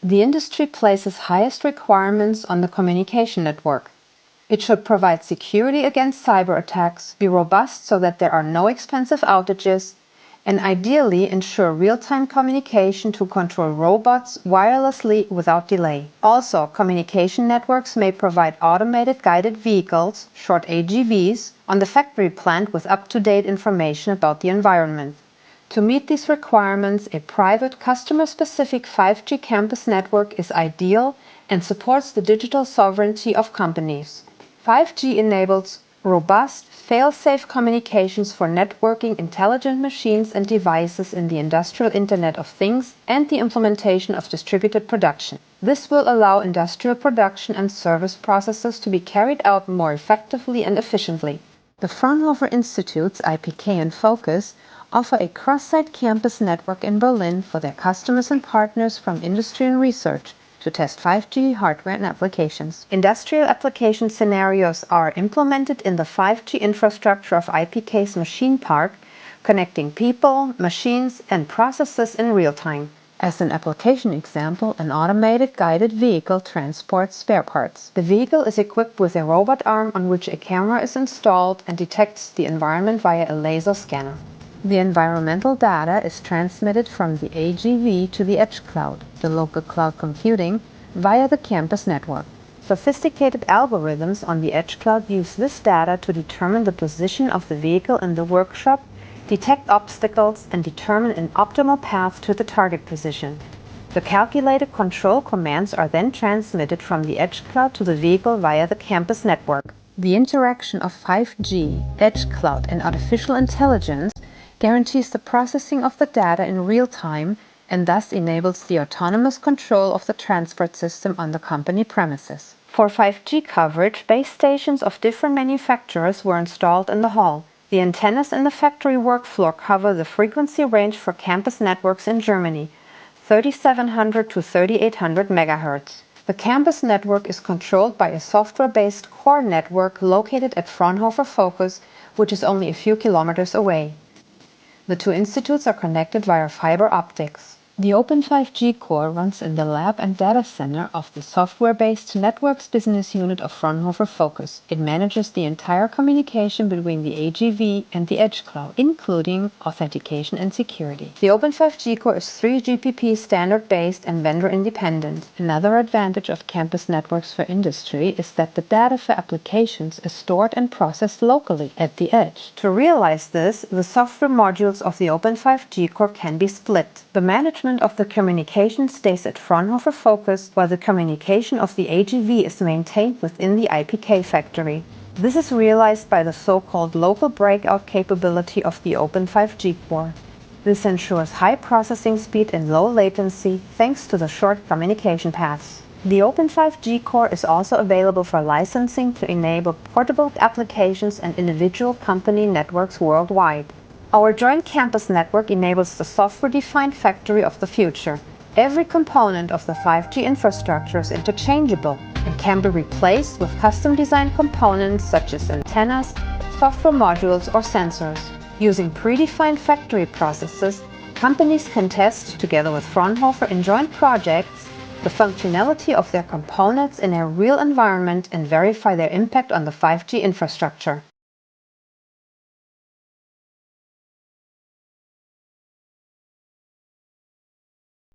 The industry places highest requirements on the communication network. It should provide security against cyber attacks, be robust so that there are no expensive outages, and ideally ensure real-time communication to control robots wirelessly without delay. Also, communication networks may provide automated guided vehicles, short AGVs, on the factory plant with up-to-date information about the environment. To meet these requirements, a private, customer-specific 5G campus network is ideal and supports the digital sovereignty of companies. 5G enables robust, fail-safe communications for networking intelligent machines and devices in the industrial Internet of Things and the implementation of distributed production. This will allow industrial production and service processes to be carried out more effectively and efficiently. The Fraunhofer Institute's IPK and Focus offer a cross-site campus network in Berlin for their customers and partners from industry and research to test 5G hardware and applications. Industrial application scenarios are implemented in the 5G infrastructure of IPK's machine park, connecting people, machines, and processes in real time. As an application example, an automated guided vehicle transports spare parts. The vehicle is equipped with a robot arm on which a camera is installed and detects the environment via a laser scanner. The environmental data is transmitted from the AGV to the edge cloud, the local cloud computing, via the campus network. Sophisticated algorithms on the edge cloud use this data to determine the position of the vehicle in the workshop, detect obstacles, and determine an optimal path to the target position. The calculated control commands are then transmitted from the edge cloud to the vehicle via the campus network. The interaction of 5G, edge cloud, and artificial intelligence guarantees the processing of the data in real time and thus enables the autonomous control of the transport system on the company premises. For 5G coverage, base stations of different manufacturers were installed in the hall. The antennas in the factory work floor cover the frequency range for campus networks in Germany, 3700 to 3800 MHz. The campus network is controlled by a software-based core network located at Fraunhofer Focus, which is only a few kilometers away. The two institutes are connected via fiber optics. The Open 5G core runs in the lab and data center of the software-based Networks business unit of Fraunhofer Focus. It manages the entire communication between the AGV and the edge cloud, including authentication and security. The Open 5G core is 3GPP standard-based and vendor-independent. Another advantage of campus networks for industry is that the data for applications is stored and processed locally at the edge. To realize this, the software modules of the Open 5G core can be split. The management of the communication stays at Fraunhofer Focus, while the communication of the AGV is maintained within the IPK factory. This is realized by the so-called local breakout capability of the Open 5G core. This ensures high processing speed and low latency thanks to the short communication paths. The Open 5G core is also available for licensing to enable portable applications and individual company networks worldwide. Our joint campus network enables the software-defined factory of the future. Every component of the 5G infrastructure is interchangeable and can be replaced with custom-designed components such as antennas, software modules, or sensors. Using predefined factory processes, companies can test, together with Fraunhofer in joint projects, the functionality of their components in a real environment and verify their impact on the 5G infrastructure.